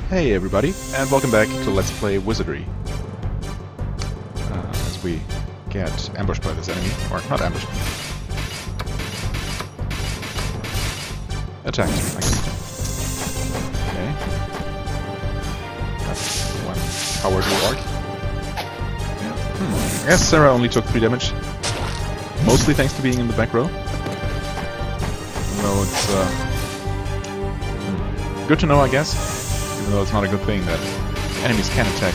Hey everybody, and welcome back to Let's Play Wizardry. As we get ambushed by this enemy, or not ambushed. Attacked, I guess. Okay. That's one cowardly orc. Yeah. I guess Sarah only took 3 damage. Mostly thanks to being in the back row. Though it's good to know, I guess. Even though it's not a good thing that enemies can attack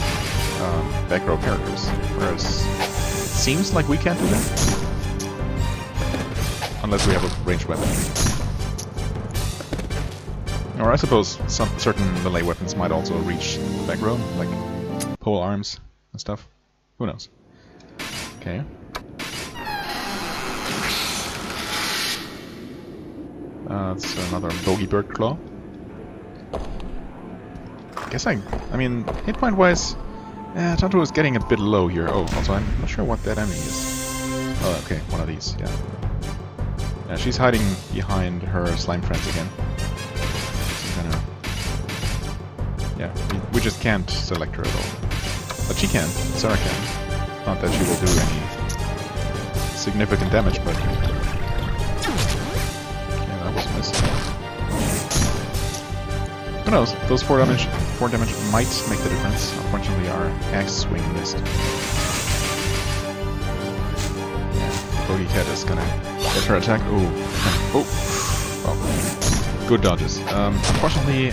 back row characters, whereas it seems like we can't do that. Unless we have a ranged weapon. Or I suppose some certain melee weapons might also reach the back row, like pole arms and stuff. Who knows? Okay. That's another bogey bird claw. I mean, hit point wise, Tanto is getting a bit low here. Oh, also I'm not sure what that enemy is. Oh, okay, one of these, yeah. Yeah, she's hiding behind her slime friends again. Yeah, we just can't select her at all. But she can, Sarah can. Not that she will do any significant damage, but... Yeah, that was a miss. Who knows? Those 4 damage might make the difference. Unfortunately, our axe swing missed. Yeah, Bogey Cat is gonna get her attack. Ooh. Oh. Well, good dodges. Unfortunately,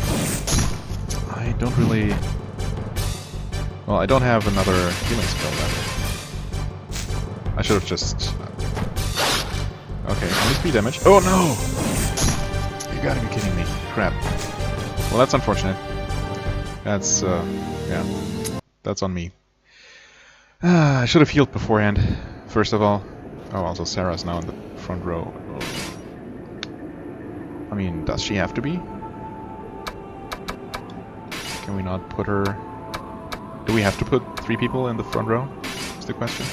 I don't really... Well, I don't have another healing spell left. I should have just... Okay, only 3 damage. Oh no! You gotta be kidding me. Crap. Well, that's unfortunate. That's, yeah. That's on me. I should have healed beforehand, first of all. Oh, also Sarah's now in the front row. Oh. I mean, does she have to be? Can we not put her... Do we have to put 3 people in the front row? Is the question.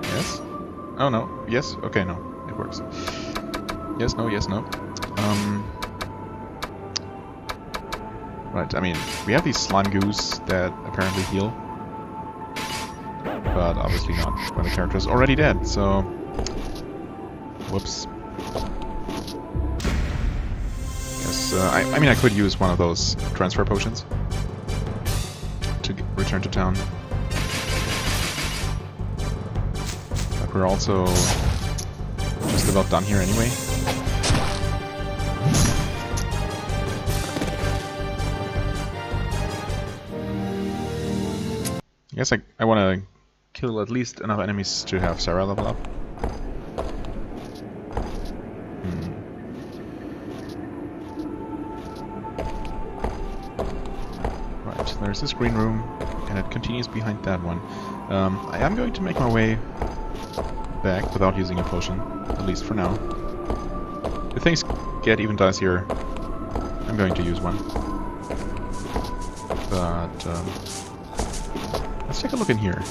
Yes? Oh, no. Yes? Okay, no. It works. Yes, no, yes, no. Right, I mean, we have these slime goos that apparently heal. But obviously not when the character is already dead, so... Whoops. Guess, I mean, I could use one of those transfer potions to return to town. But we're also just about done here anyway. I guess I want to kill at least enough enemies to have Sarah level up. Right, there's this green room, and it continues behind that one. I am going to make my way back without using a potion, at least for now. If things get even dicier, I'm going to use one. But, let's take a look in here.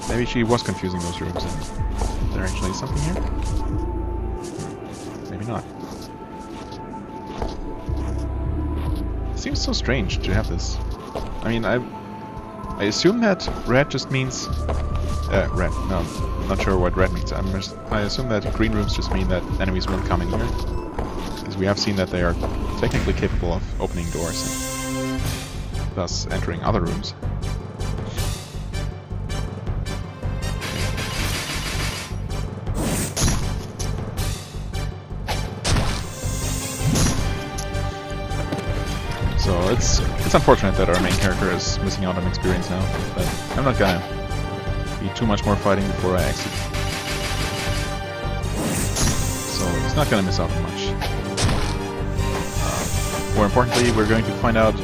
Maybe she was confusing those rooms and there actually is something here? Maybe not. It seems so strange to have this. I mean, I assume that red just means... red. No, I'm not sure what red means. I assume that green rooms just mean that enemies won't come in here. Because we have seen that they are technically capable of opening doors. Thus entering other rooms. So it's unfortunate that our main character is missing out on experience now, but I'm not gonna be too much more fighting before I exit. So he's not gonna miss out on much. More importantly, we're going to find out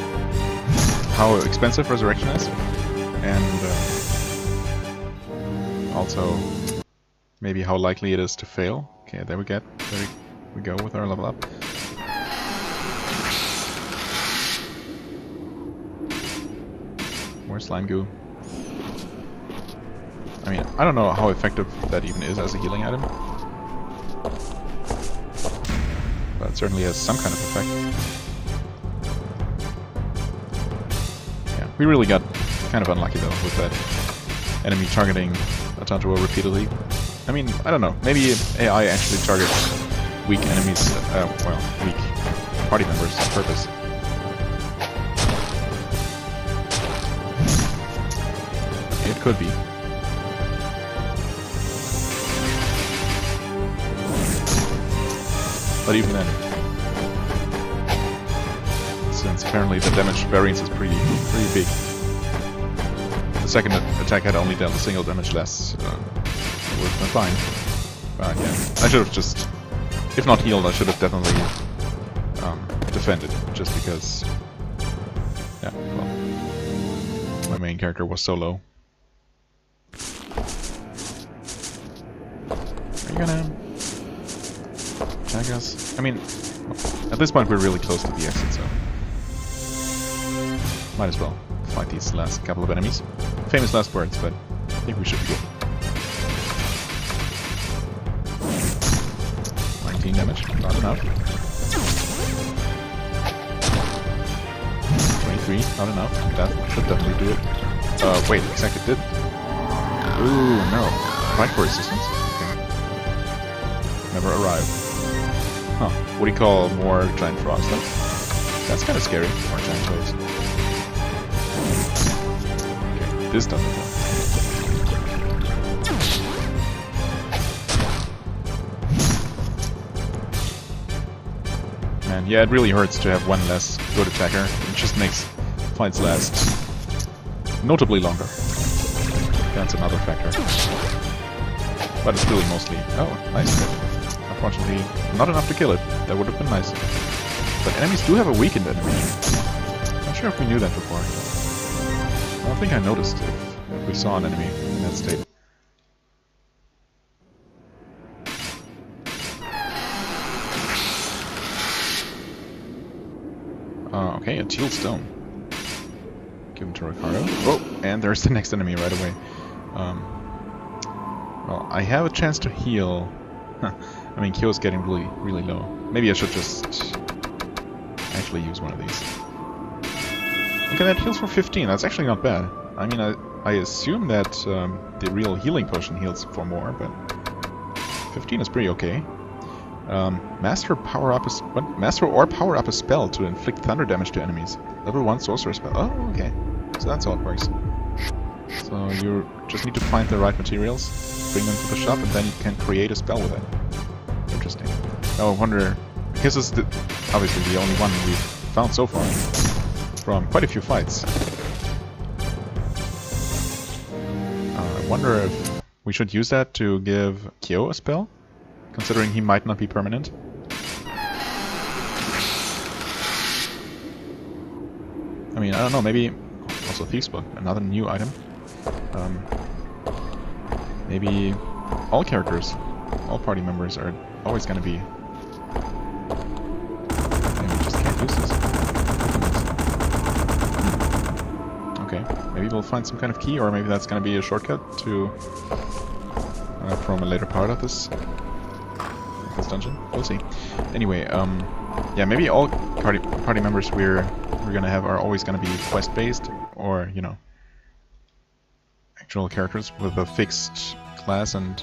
how expensive Resurrection is, and also maybe how likely it is to fail. Okay, there we go with our level up. More slime goo. I mean, I don't know how effective that even is as a healing item. That certainly has some kind of effect. Yeah, we really got kind of unlucky though with that enemy targeting a titular repeatedly. I mean, I don't know. Maybe AI actually targets weak enemies, well, weak party members on purpose. It could be. But even then, since apparently the damage variance is pretty big, the second attack had only dealt a single damage less. It would have been fine. But yeah, I should have just, if not healed, I should have definitely defended, just because, yeah, well, my main character was so low. Are you gonna attack us? I mean, at this point we're really close to the exit, so might as well fight these last couple of enemies. Famous last words, but I think we should be good. 19 damage, not enough. 23, not enough. That should definitely do it. Wait, exactly did. Ooh, no. Fight for resistance. Okay. Never arrived. Huh. What do you call more giant frogs then? That's kind of scary. More giant toads. Okay, this doesn't work. Man, yeah, it really hurts to have one less good attacker. It just makes fights last notably longer. That's another factor. But it's really mostly... Oh, nice hit. Unfortunately, not enough to kill it. That would have been nice. But enemies do have a weakened animation. Not sure if we knew that before. I don't think I noticed if we saw an enemy in that state. Okay, a teal stone. Give him to Ricardo. Oh, and there's the next enemy right away. Well, I have a chance to heal. I mean, Kyo's getting really low. Maybe I should just actually use one of these. Okay, that heals for 15. That's actually not bad. I mean, I assume that the real healing potion heals for more, but 15 is pretty okay. Master or power up a spell to inflict thunder damage to enemies. Level 1 sorcerer spell. Oh, okay. So that's how it works. So you just need to find the right materials, bring them to the shop, and then you can create a spell with it. Interesting. Now I wonder, because it's obviously the only one we've found so far from quite a few fights. I wonder if we should use that to give Kyo a spell, considering he might not be permanent. I mean, I don't know, maybe also Thieves Book, another new item. Maybe all characters, all party members are always going to be... Maybe we just can't use this. Okay, maybe we'll find some kind of key, or maybe that's going to be a shortcut to from a later part of this dungeon. We'll see. Anyway, yeah, maybe all party members we're gonna have are always gonna be quest-based, or you know, actual characters with a fixed class and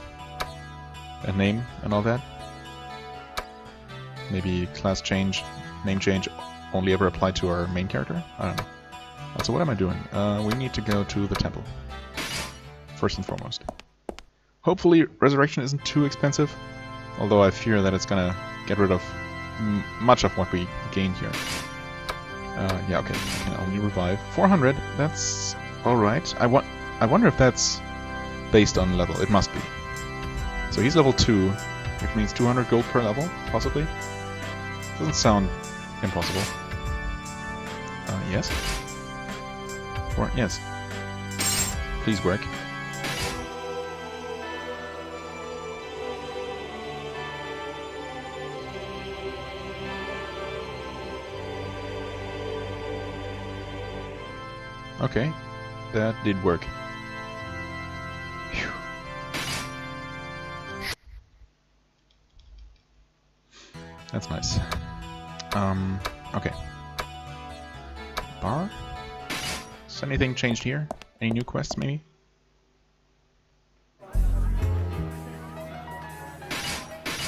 a name and all that. Maybe class change, name change only ever apply to our main character. I don't know. So what am I doing? We need to go to the temple first and foremost. Hopefully, resurrection isn't too expensive. Although I fear that it's gonna get rid of much of what we gained here. Yeah, okay. Can only revive 400. That's all right. I wonder if that's based on level. It must be. So he's level 2, which means 200 gold per level, possibly. Doesn't sound impossible. Yes. Or yes. Please work. Okay, that did work. Whew. That's nice. Okay. Bar? Has anything changed here? Any new quests, maybe?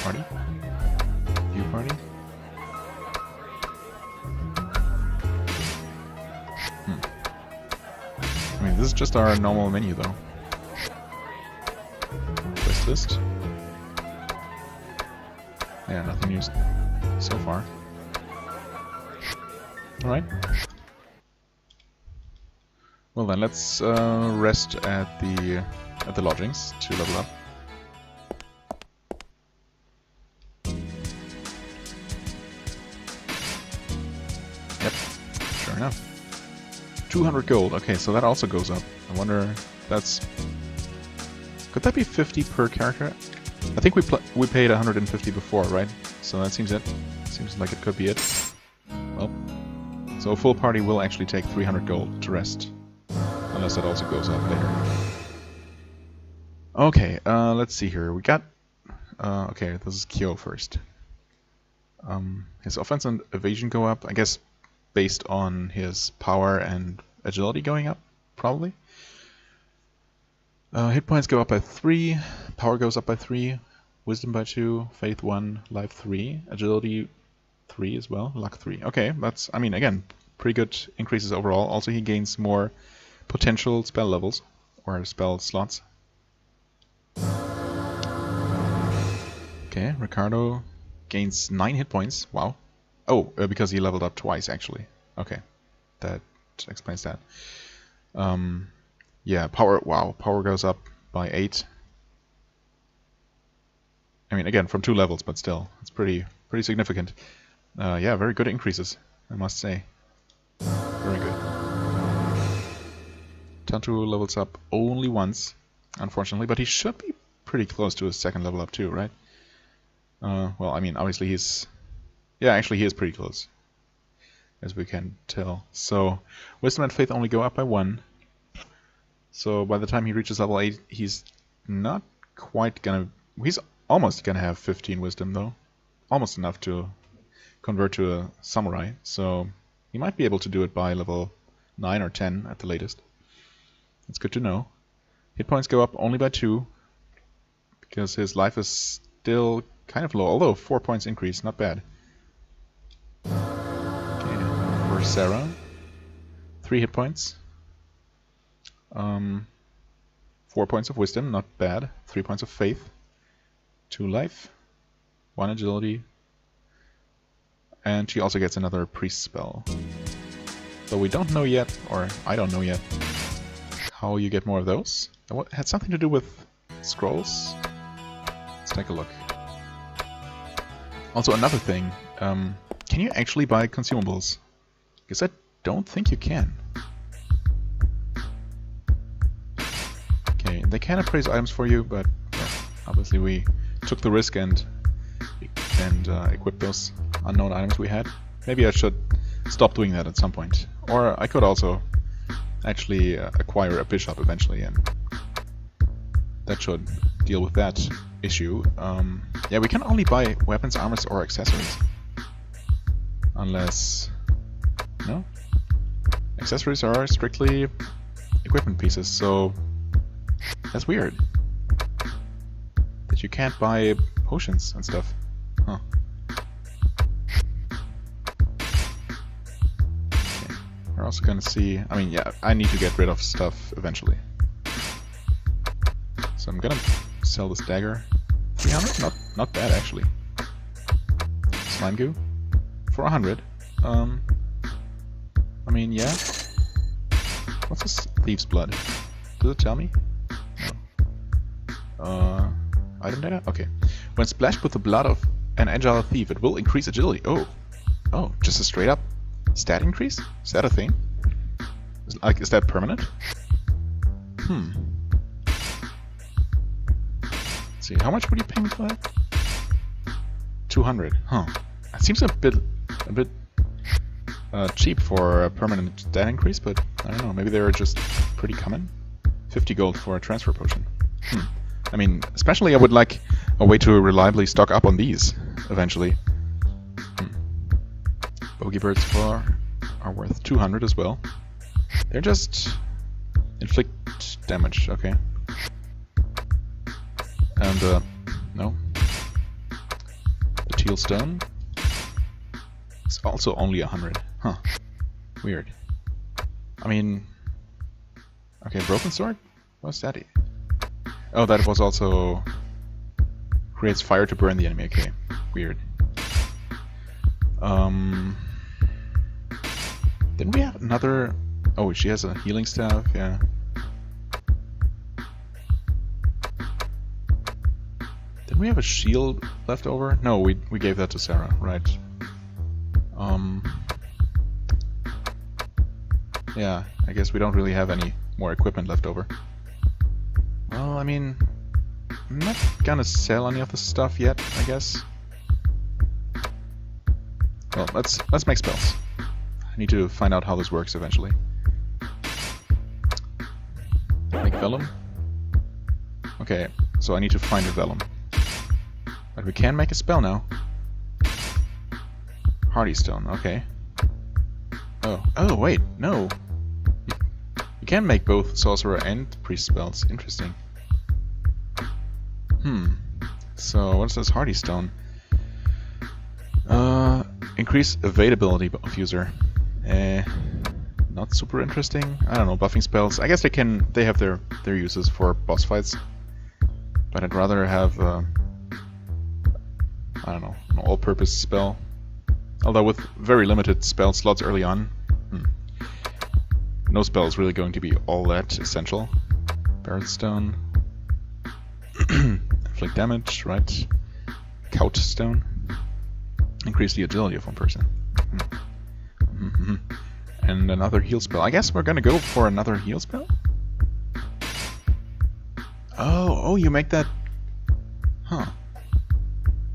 Party? View party? I mean, this is just our normal menu, though. Quest list. Yeah, nothing new so far. Alright. Well then, let's rest at the lodgings to level up. Yep, sure enough. 200 gold. Okay, so that also goes up. I wonder if that's... Could that be 50 per character? I think we paid 150 before, right? So that seems it. Seems like it could be it. Well, so a full party will actually take 300 gold to rest. Unless that also goes up later. Okay, let's see here. We got... okay, this is Kyo first. His offense and evasion go up, I guess, based on his power and agility going up, probably. Hit points go up by 3, power goes up by 3, wisdom by 2, faith 1, life 3, agility 3 as well, luck 3. Okay, that's, I mean, again, pretty good increases overall. Also, he gains more potential spell levels, or spell slots. Okay, Ricardo gains 9 hit points. Wow. Oh, because he leveled up twice, actually. Okay, that explains that. Yeah, power, wow, power goes up by 8. I mean, again, from 2 levels, but still, it's pretty significant. Yeah, very good increases, I must say. Very good. Tantu levels up only once, unfortunately, but he should be pretty close to his second level up too, right? Well, I mean, obviously he's... Yeah, actually he is pretty close, as we can tell. So, wisdom and faith only go up by 1. So by the time he reaches level 8, he's not quite gonna... He's almost gonna have 15 wisdom, though. Almost enough to convert to a samurai. So he might be able to do it by level 9 or 10 at the latest. That's good to know. Hit points go up only by 2, because his life is still kind of low, although 4 points increase, not bad. Okay, for Sarah, 3 hit points. 4 points of wisdom, not bad. 3 points of faith. 2 life. 1 agility. And she also gets another priest spell. So we don't know yet, or I don't know yet, how you get more of those. It had something to do with scrolls. Let's take a look. Also, another thing. Can you actually buy consumables? Because I don't think you can. Okay, they can appraise items for you, but well, obviously we took the risk and equipped those unknown items we had. Maybe I should stop doing that at some point. Or I could also actually acquire a bishop eventually, and that should deal with that issue. Yeah, we can only buy weapons, armors, or accessories. Unless... No? Accessories are strictly equipment pieces, so... That's weird. That you can't buy potions and stuff. Huh. Okay. We're also gonna see... I mean, yeah, I need to get rid of stuff eventually. So I'm gonna sell this dagger. 300? Not bad, actually. Slime goo? For 100. I mean, yeah. What's this thief's blood? Does it tell me? No. Item data? Okay. When splashed with the blood of an agile thief, it will increase agility. Oh. Oh, just a straight up stat increase? Is that a thing? Is that permanent? Let's see, how much would you pay me for that? 200. Huh. That seems a bit cheap for a permanent stat increase, but I don't know, maybe they're just pretty common. 50 gold for a transfer potion. I mean, especially I would like a way to reliably stock up on these, eventually. Bogey birds are worth 200 as well. They're just inflict damage, okay. And no. The teal stone is also only 100. Huh. Weird. I mean, okay, broken sword? What's that? Oh, that was also creates fire to burn the enemy. Okay, weird. Didn't we have another? Oh, she has a healing staff. Yeah. Didn't we have a shield left over? No, we gave that to Sarah, right? Yeah, I guess we don't really have any more equipment left over. Well, I mean, I'm not gonna sell any of the stuff yet, I guess. Well, let's make spells. I need to find out how this works eventually. Make vellum. Okay, so I need to find a vellum. But we can make a spell now. Hardy stone, okay. Oh wait, no. You can make both sorcerer and priest spells. Interesting. So what's this hardy stone? Increase evadability of user. Not super interesting. I don't know, buffing spells. I guess they have their uses for boss fights. But I'd rather have I don't know, an all-purpose spell. Although with very limited spell slots early on, no spell is really going to be all that essential. Barret stone. Inflict damage, right? Cout stone. Increase the agility of one person. And another heal spell. I guess we're gonna go for another heal spell? Oh, you make that... Huh.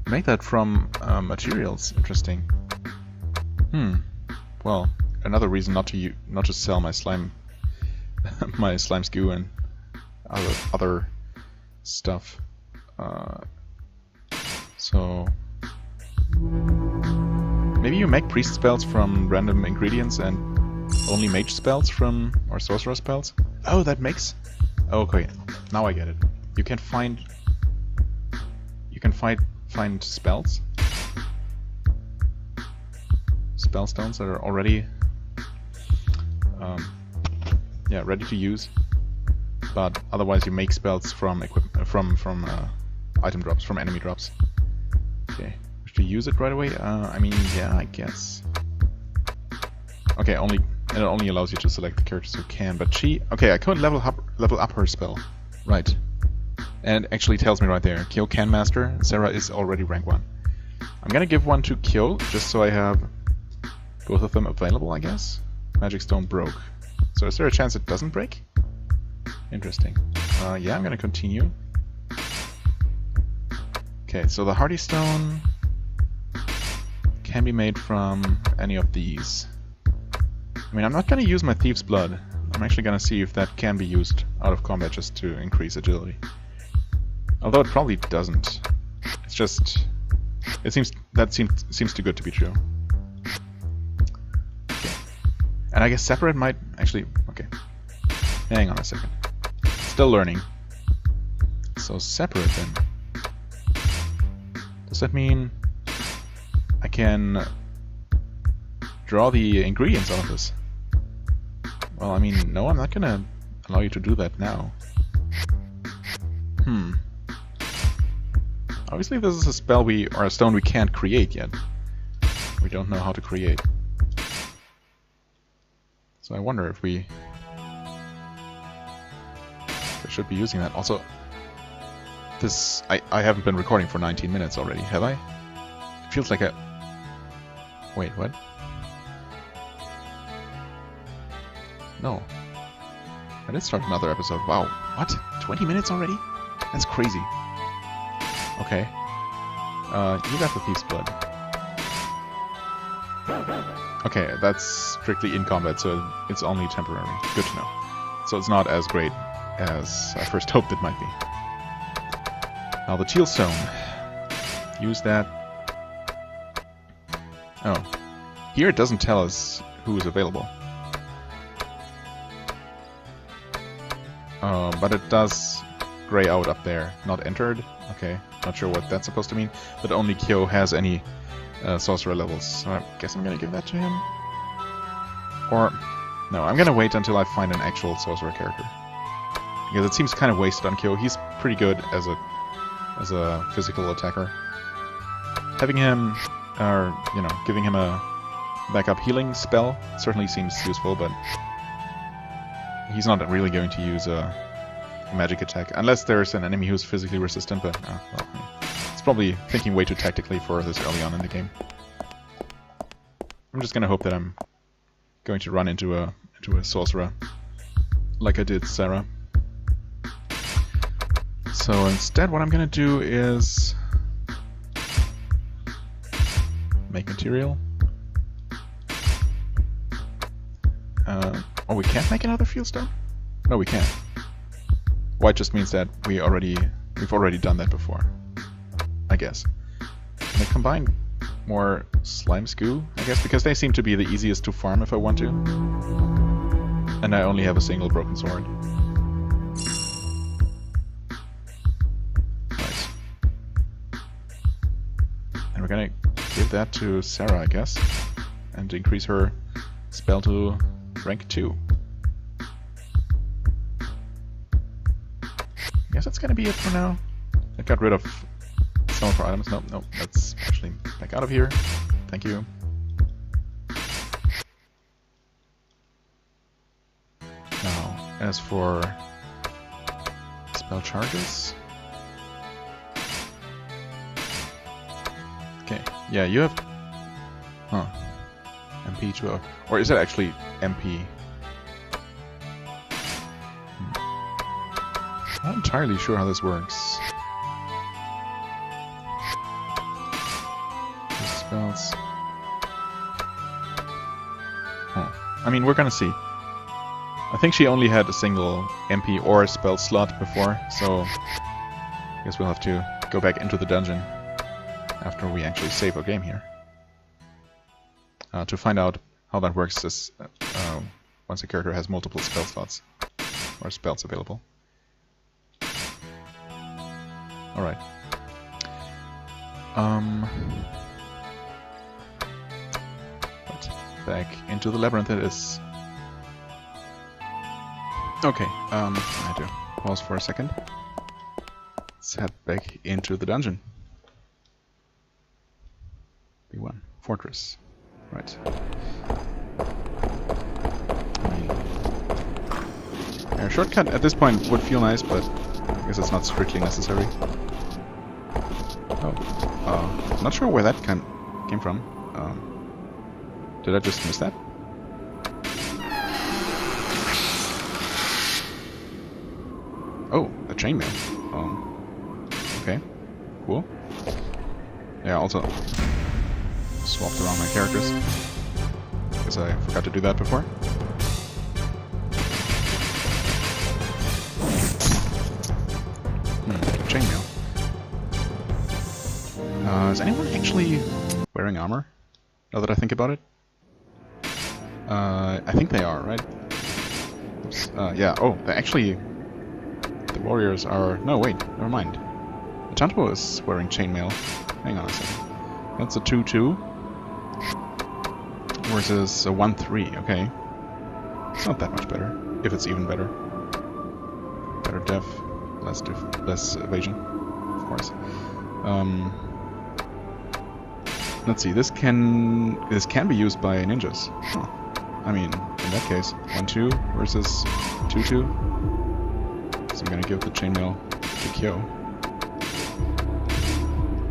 Make that from materials. Interesting. Well, another reason not to sell my slime, my slime goo and other stuff. So maybe you make priest spells from random ingredients and only mage spells from or sorcerer spells. Oh, that makes. Oh, okay, now I get it. You can find spells. Spell stones that are already ready to use, but otherwise you make spells from item drops, from enemy drops. Okay, to use it right away. I mean, yeah, I guess. Okay, it only allows you to select the characters who can, but okay, I could level up her spell, right? And it actually tells me right there, Kyo can master. Sarah is already rank 1. I'm gonna give one to Kyo just so I have both of them available, I guess. Magic stone broke. So is there a chance it doesn't break? Interesting. Yeah, I'm gonna continue. Okay, so the hardy stone can be made from any of these. I mean, I'm not gonna use my Thief's Blood. I'm actually gonna see if that can be used out of combat just to increase agility. Although it probably doesn't. It's just... seems too good to be true. Okay. And I guess separate might actually... Okay. Hang on a second. Still learning. So separate then. Does that mean I can draw the ingredients out of this? Well, I mean, no, I'm not gonna allow you to do that now. Obviously this is a spell or a stone we can't create yet. We don't know how to create. So I wonder if we should be using that. Also, I haven't been recording for 19 minutes already, have I? It feels like a... Wait, what? No. I did start another episode. Wow. What? 20 minutes already? That's crazy. Okay. You got the Thief's Blood. Okay, that's strictly in combat, so it's only temporary. Good to know. So it's not as great as I first hoped it might be. Now the teal stone. Use that. Oh. Here it doesn't tell us who is available. But it does gray out up there. Not entered. Okay, not sure what that's supposed to mean. But only Kyo has any sorcerer levels. So I guess I'm gonna give that to him. Or, no, I'm gonna wait until I find an actual sorcerer character. Because it seems kind of wasted on Kyo. He's pretty good as a physical attacker. Having him, or, you know, giving him a backup healing spell certainly seems useful, but he's not really going to use a magic attack, unless there's an enemy who's physically resistant, but, well, it's probably thinking way too tactically for this early on in the game. I'm just gonna hope that I'm going to run into a sorcerer, like I did Sarah. So instead what I'm gonna do is make material. Oh, we can't make another field stone? No, we can't. White just means that we've already done that before, I guess. Can I combine more slime goo, I guess, because they seem to be the easiest to farm if I want to. And I only have a single broken sword. Nice. And we're gonna give that to Sarah, I guess, and increase her spell to rank 2. I guess that's gonna be it for now. I got rid of some of our items. Nope, let's actually back out of here. Thank you. Now, as for spell charges. Okay, yeah, you have... Huh. MP 12. Or is it actually MP? I'm not entirely sure how this works. Spells. Oh. I mean, we're gonna see. I think she only had a single MP or spell slot before, so I guess we'll have to go back into the dungeon after we actually save our game here. To find out how that works is once a character has multiple spell slots or spells available. Alright. Right. Back into the labyrinth it is. Okay, I had to pause for a second. Let's head back into the dungeon. B1. Fortress. Right. A shortcut at this point would feel nice, but I guess it's not strictly necessary. Oh, I'm not sure where that came from. Did I just miss that? Oh, a chainmail. Okay, cool. Yeah, also swapped around my characters. Guess I forgot to do that before. Chainmail. Is anyone actually wearing armor? Now that I think about it? I think they are, right? Oops. Yeah, oh, they actually... The warriors are... No, wait, never mind. The Tanto is wearing chainmail. Hang on a second. That's a 2-2. Versus a 1-3, okay. It's not that much better. If it's even better. Better def. Less evasion, of course. Let's see. This can be used by ninjas. Huh. I mean, in that case, 1-2 versus 2-2. So I'm gonna give the chainmail to Kyo.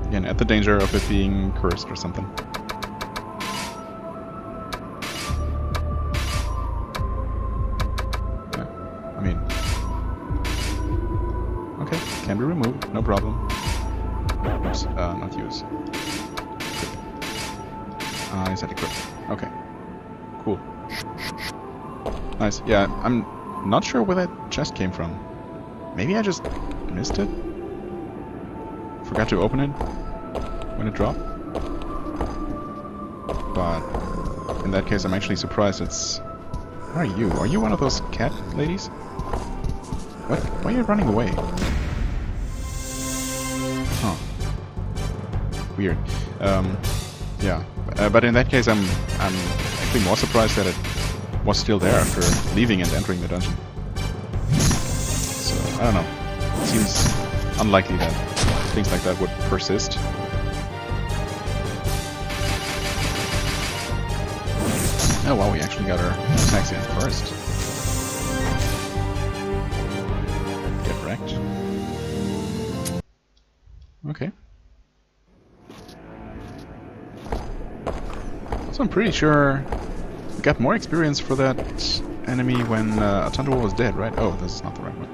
Again, at the danger of it being cursed or something. Yeah, I mean. Okay, can be removed, no problem. Oops, not use. I said equip. Okay. Cool. Nice. Yeah, I'm not sure where that chest came from. Maybe I just missed it? Forgot to open it when it dropped? But in that case, I'm actually surprised it's... Who are you? Are you one of those cat ladies? What? Why are you running away? Huh. Weird. Yeah. But in that case, I'm actually more surprised that it was still there after leaving and entering the dungeon. So, I don't know. It seems unlikely that things like that would persist. Oh wow, we actually got our attacks in first. Get wrecked. Okay. So I'm pretty sure we got more experience for that enemy when Atlus was dead, right? Oh, this is not the right one.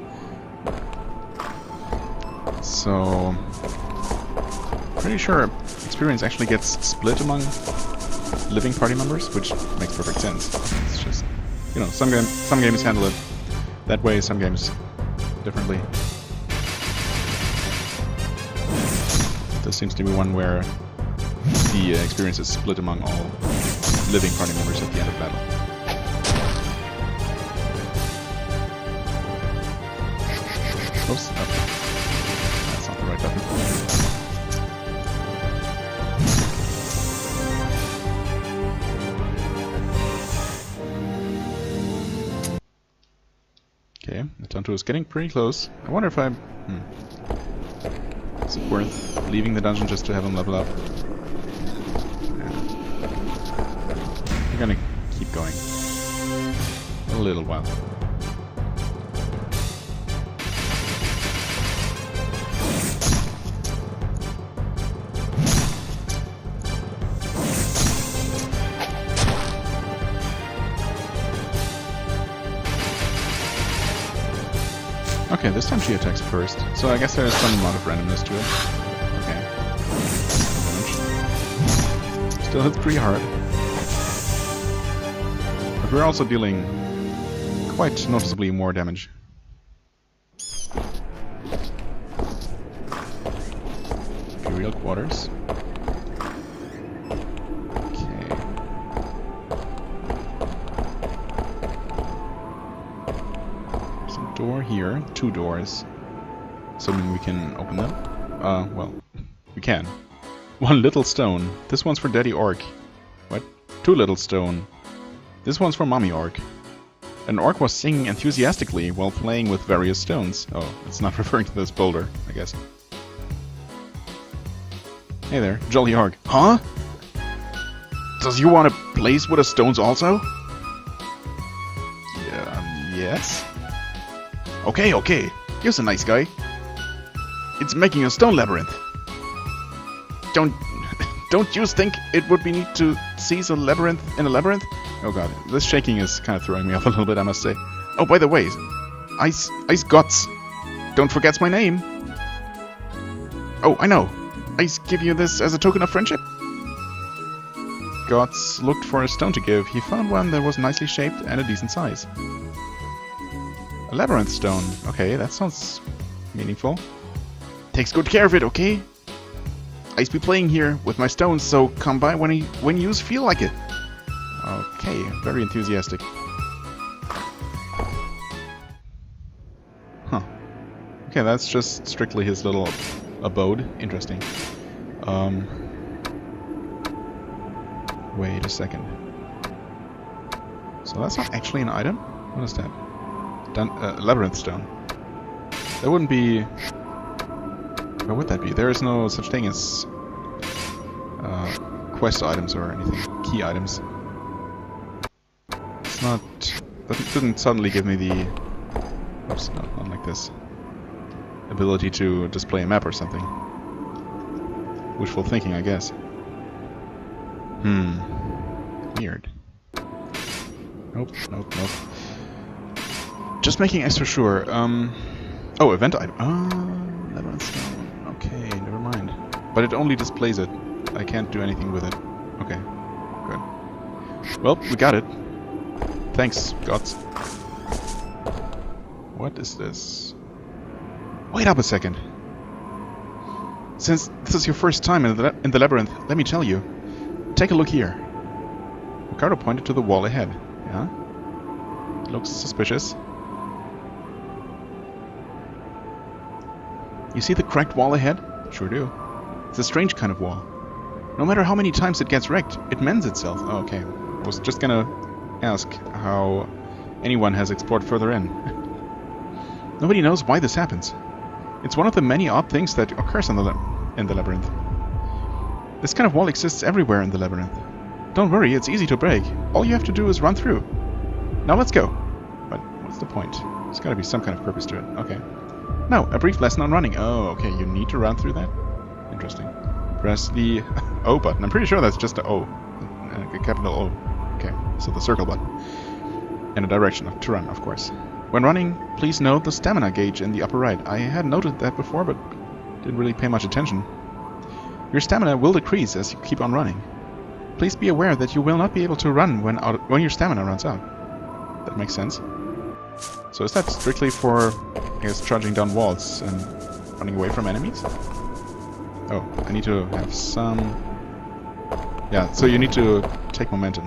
So... pretty sure experience actually gets split among living party members, which makes perfect sense. It's just, you know, some games handle it that way, some games differently. This seems to be one where the experience is split among all living party members at the end of battle. Oops, okay. That's not the right button. Okay, the Tanto is getting pretty close. I wonder if I'm... Is it worth leaving the dungeon just to have him level up? Yeah. We're gonna keep going. A little while. Okay, this time she attacks first, so I guess there is some amount of randomness to it. Okay. Still hits pretty hard. But we're also dealing quite noticeably more damage. Imperial Quarters. Door here, 2 doors. Assuming we can open them. Well, we can. 1 little stone. This one's for Daddy Orc. What? 2 little stone. This one's for Mommy Orc. An orc was singing enthusiastically while playing with various stones. Oh, it's not referring to this boulder, I guess. Hey there, jolly orc. Huh? Does you want to blaze with the stones also? Yeah, yes? Okay, okay. You're a nice guy. It's making a stone labyrinth. Don't you think it would be neat to seize a labyrinth in a labyrinth? Oh god, this shaking is kind of throwing me off a little bit, I must say. Oh, by the way, Ice Guts. Don't forget my name. Oh, I know. Ice give you this as a token of friendship. Guts looked for a stone to give. He found one that was nicely shaped and a decent size. A labyrinth stone. Okay, that sounds meaningful. Takes good care of it, okay? I's be playing here with my stones, so come by when you feel like it. Okay, very enthusiastic. Huh. Okay, that's just strictly his little abode. Interesting. Wait a second. So that's not actually an item? What is that? Labyrinth stone. That wouldn't be... What would that be? There is no such thing as quest items or anything. Key items. It's not... That didn't suddenly give me the... Oops, no, not like this. Ability to display a map or something. Wishful thinking, I guess. Weird. Nope, nope, nope. Just making extra sure. Oh, event item. Labyrinth stone. Okay, never mind. But it only displays it. I can't do anything with it. Okay, good. Well, we got it. Thanks, gods. What is this? Wait up a second. Since this is your first time in the labyrinth, let me tell you. Take a look here. Ricardo pointed to the wall ahead. Yeah? It looks suspicious. You see the cracked wall ahead? Sure do. It's a strange kind of wall. No matter how many times it gets wrecked, it mends itself. Oh, okay. I was just gonna ask how anyone has explored further in. Nobody knows why this happens. It's one of the many odd things that occurs in the labyrinth. This kind of wall exists everywhere in the labyrinth. Don't worry, it's easy to break. All you have to do is run through. Now let's go. But what's the point? There's gotta be some kind of purpose to it. Okay. Now, a brief lesson on running. Oh, okay, you need to run through that? Interesting. Press the O button. I'm pretty sure that's just a O. A capital O. Okay, so the circle button. And a direction to run, of course. When running, please note the stamina gauge in the upper right. I had noted that before, but didn't really pay much attention. Your stamina will decrease as you keep on running. Please be aware that you will not be able to run when your stamina runs out. That makes sense. So is that strictly for, I guess, charging down walls and running away from enemies? Oh, I need to have some... Yeah, so you need to take momentum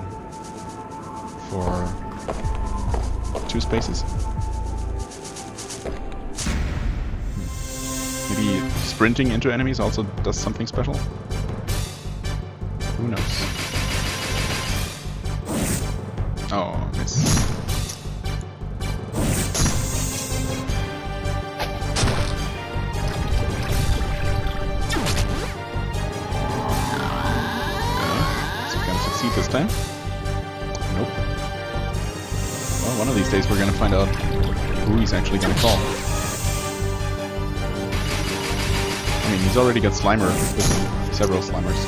for 2 spaces. Maybe sprinting into enemies also does something special? Who knows? Oh, miss. This time? Nope. Well, one of these days we're gonna find out who he's actually gonna call. I mean, he's already got Slimer with him, several Slimers.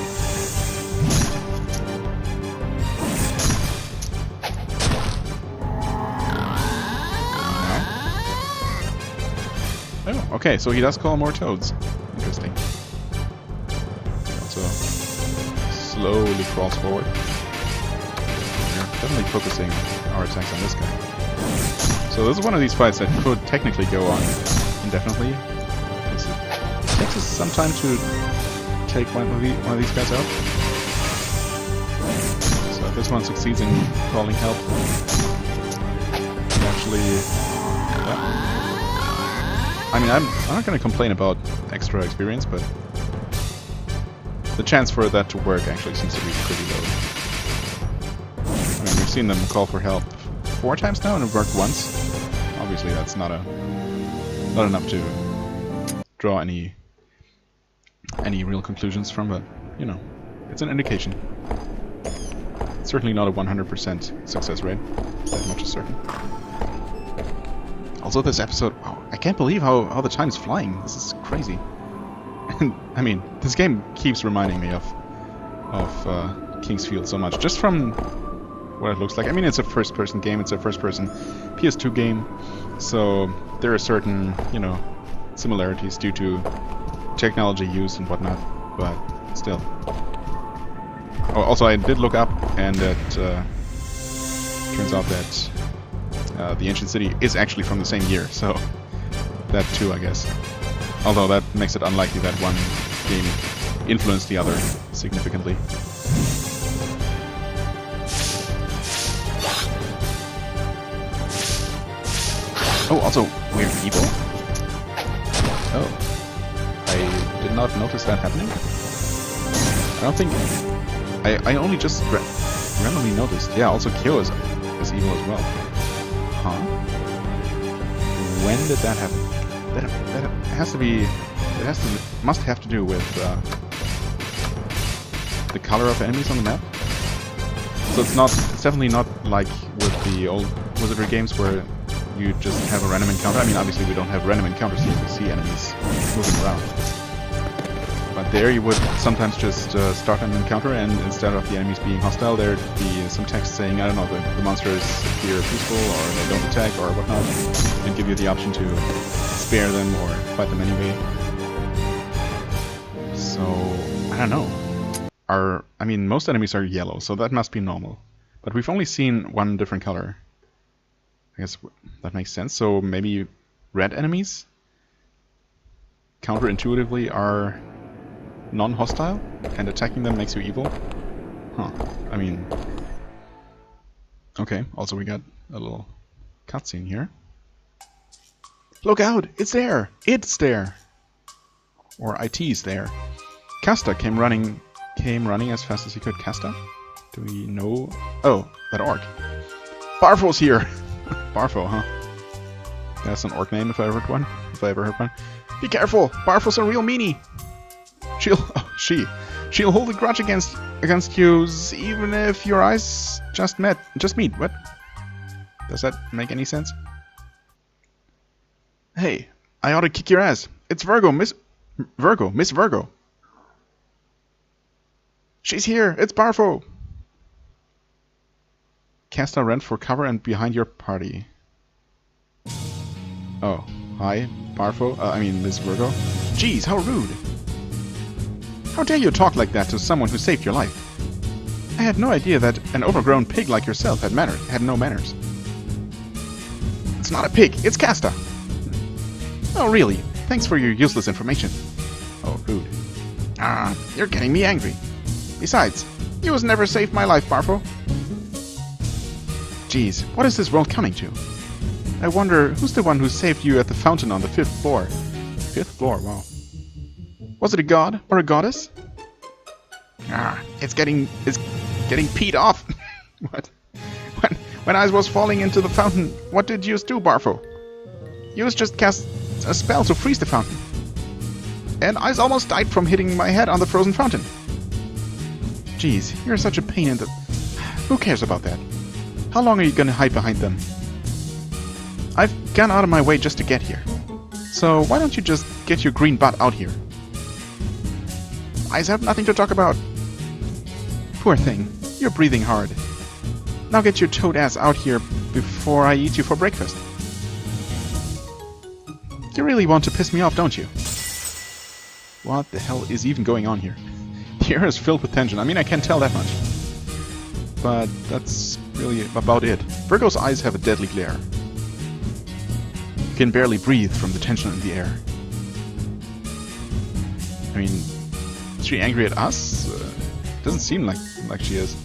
Oh, okay, so he does call more toads. Interesting. Also slowly crawls forward. Definitely focusing our attacks on this guy. So this is one of these fights that could technically go on indefinitely. It takes us some time to take one of these guys out. So if this one succeeds in calling help, we actually... Yeah. I mean, I'm not going to complain about extra experience, but the chance for that to work actually seems to be pretty low. We've seen them call for help 4 times now, and it worked once. Obviously, that's not enough to draw any real conclusions from, but you know, it's an indication. It's certainly not a 100% success rate. That much is certain. Also, this episode, wow, I can't believe how the time is flying. This is crazy. And I mean, this game keeps reminding me of Kingsfield so much, just from what it looks like. I mean, it's a first-person game, it's a first-person PS2 game, so there are certain, you know, similarities due to technology used and whatnot, but still. Oh, also, I did look up, and it turns out that the Ancient City is actually from the same year, so that too, I guess. Although that makes it unlikely that one game influenced the other significantly. Oh, also, we're evil? Oh. I did not notice that happening. I don't think... I only just randomly noticed. Yeah, also Kyo is evil as well. Huh? When did that happen? That has to be... must have to do with the color of enemies on the map. So it's definitely not like with the old Wizardry games where you just have a random encounter. I mean, obviously we don't have random encounters here, we see enemies moving around. But there you would sometimes just start an encounter, and instead of the enemies being hostile, there'd be some text saying, I don't know, the monsters appear peaceful, or they don't attack, or whatnot, and give you the option to spare them or fight them anyway. So, I don't know. I mean, most enemies are yellow, so that must be normal. But we've only seen one different color. I guess that makes sense. So maybe red enemies counterintuitively are non-hostile, and attacking them makes you evil? Huh. I mean, Okay, also we got a little cutscene here. Look out! It's there! It's there! Or IT's there. Casta came running as fast as he could. Casta? Do we know? Oh, that orc. Barfo's here! Barfo, huh? That's an orc name if I ever heard one. Be careful! Barfo's a real meanie! She'll hold a grudge against you even if your eyes just meet. What? Does that make any sense? Hey, I ought to kick your ass. It's Miss Virgo. She's here. It's Barfo. Casta ran for cover and behind your party. Oh, hi, Barfo. Miss Virgo. Jeez, how rude. How dare you talk like that to someone who saved your life? I had no idea that an overgrown pig like yourself had no manners. It's not a pig, it's Casta. Oh, really? Thanks for your useless information. Oh, rude. You're getting me angry. Besides, you has never saved my life, Barfo. Jeez, what is this world coming to? I wonder who's the one who saved you at the fountain on the 5th floor. 5th floor, wow. Was it a god or a goddess? It's getting peed off. What? When I was falling into the fountain, what did you do, Barfo? You just cast a spell to freeze the fountain. And I almost died from hitting my head on the frozen fountain. Jeez, you're such a pain in the... Who cares about that? How long are you gonna hide behind them? I've gone out of my way just to get here. So why don't you just get your green butt out here? Eyes have nothing to talk about. Poor thing, you're breathing hard. Now get your toad ass out here before I eat you for breakfast. You really want to piss me off, don't you? What the hell is even going on here? The air is filled with tension. I mean, I can't tell that much. But that's really about it. Virgo's eyes have a deadly glare. You can barely breathe from the tension in the air. I mean, is she angry at us? Doesn't seem like she is.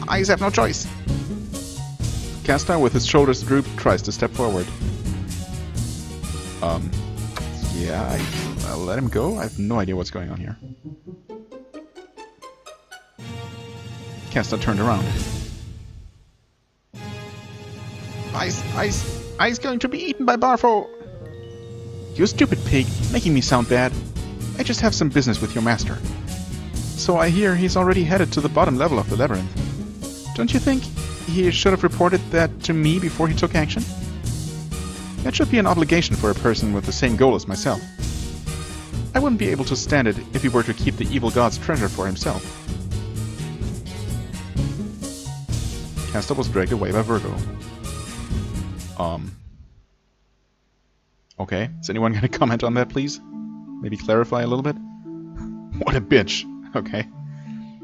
Eyes have no choice. Casta, with his shoulders drooped, tries to step forward. Yeah, I'll let him go. I have no idea what's going on here. Casta turned around. I's going to be eaten by Barfo! You stupid pig, making me sound bad. I just have some business with your master. So I hear he's already headed to the bottom level of the labyrinth. Don't you think he should have reported that to me before he took action? That should be an obligation for a person with the same goal as myself. I wouldn't be able to stand it if he were to keep the evil god's treasure for himself. Casta was dragged away by Virgo. Okay, is anyone gonna comment on that, please? Maybe clarify a little bit? What a bitch. Okay.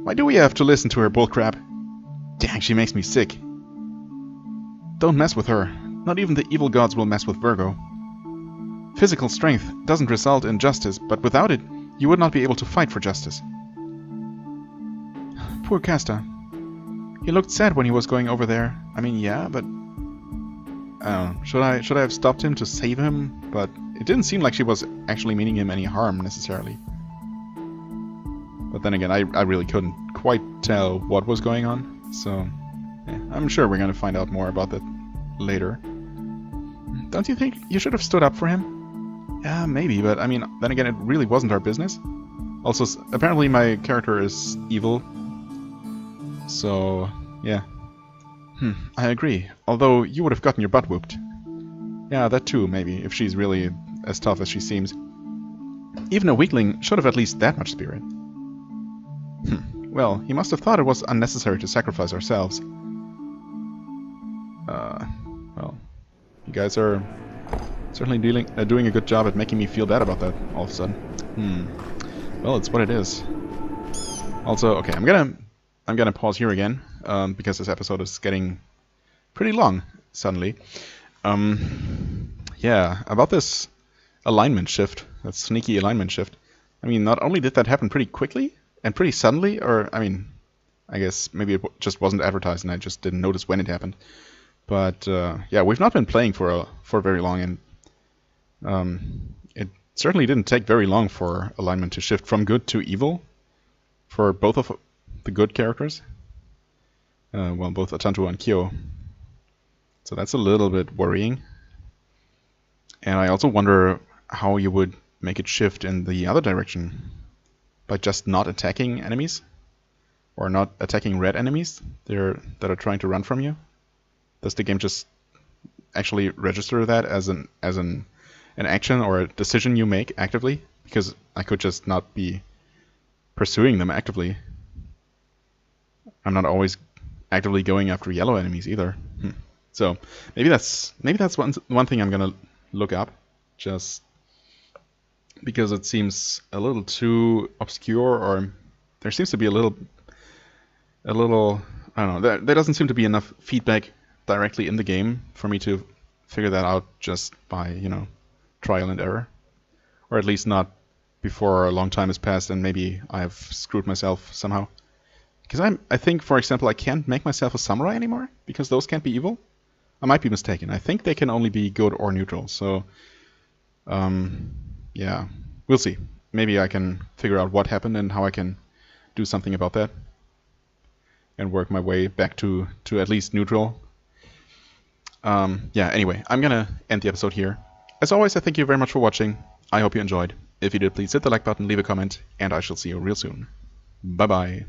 Why do we have to listen to her bullcrap? Dang, she makes me sick. Don't mess with her. Not even the evil gods will mess with Virgo. Physical strength doesn't result in justice, but without it, you would not be able to fight for justice. Poor Casta. He looked sad when he was going over there. I mean, yeah, but... I don't know. Should I have stopped him to save him? But it didn't seem like she was actually meaning him any harm, necessarily. But then again, I really couldn't quite tell what was going on. So, yeah, I'm sure we're going to find out more about that later. Don't you think you should have stood up for him? Yeah, maybe, but I mean, then again, it really wasn't our business. Also, apparently my character is evil. So, yeah. I agree. Although, you would have gotten your butt whooped. Yeah, that too, maybe, if she's really as tough as she seems. Even a weakling should have at least that much spirit. Well, he must have thought it was unnecessary to sacrifice ourselves. Well, you guys are certainly doing a good job at making me feel bad about that all of a sudden. Well, it's what it is. Also, okay, I'm gonna pause here again, because this episode is getting pretty long suddenly. Yeah, about this alignment shift, that sneaky alignment shift. I mean, not only did that happen pretty quickly, and pretty suddenly, or I mean, I guess maybe it just wasn't advertised and I just didn't notice when it happened. But yeah, we've not been playing for very long, and it certainly didn't take very long for alignment to shift from good to evil for both of the good characters. Well, both Atantu and Kyo. So that's a little bit worrying. And I also wonder how you would make it shift in the other direction by just not attacking enemies, or not attacking red enemies that are trying to run from you. Does the game just actually register that as an action or a decision you make actively? Because I could just not be pursuing them actively. I'm not always actively going after yellow enemies either. So maybe that's one thing I'm gonna look up, just because it seems a little too obscure, or there seems to be a little I don't know, there doesn't seem to be enough feedback directly in the game for me to figure that out just by, you know, trial and error, or at least not before a long time has passed and maybe I've screwed myself somehow. Because I think, for example, I can't make myself a samurai anymore because those can't be evil. I might be mistaken. I think they can only be good or neutral. So, yeah, we'll see. Maybe I can figure out what happened and how I can do something about that and work my way back to at least neutral. Yeah, anyway, I'm gonna end the episode here. As always, I thank you very much for watching. I hope you enjoyed. If you did, please hit the like button, leave a comment, and I shall see you real soon. Bye-bye.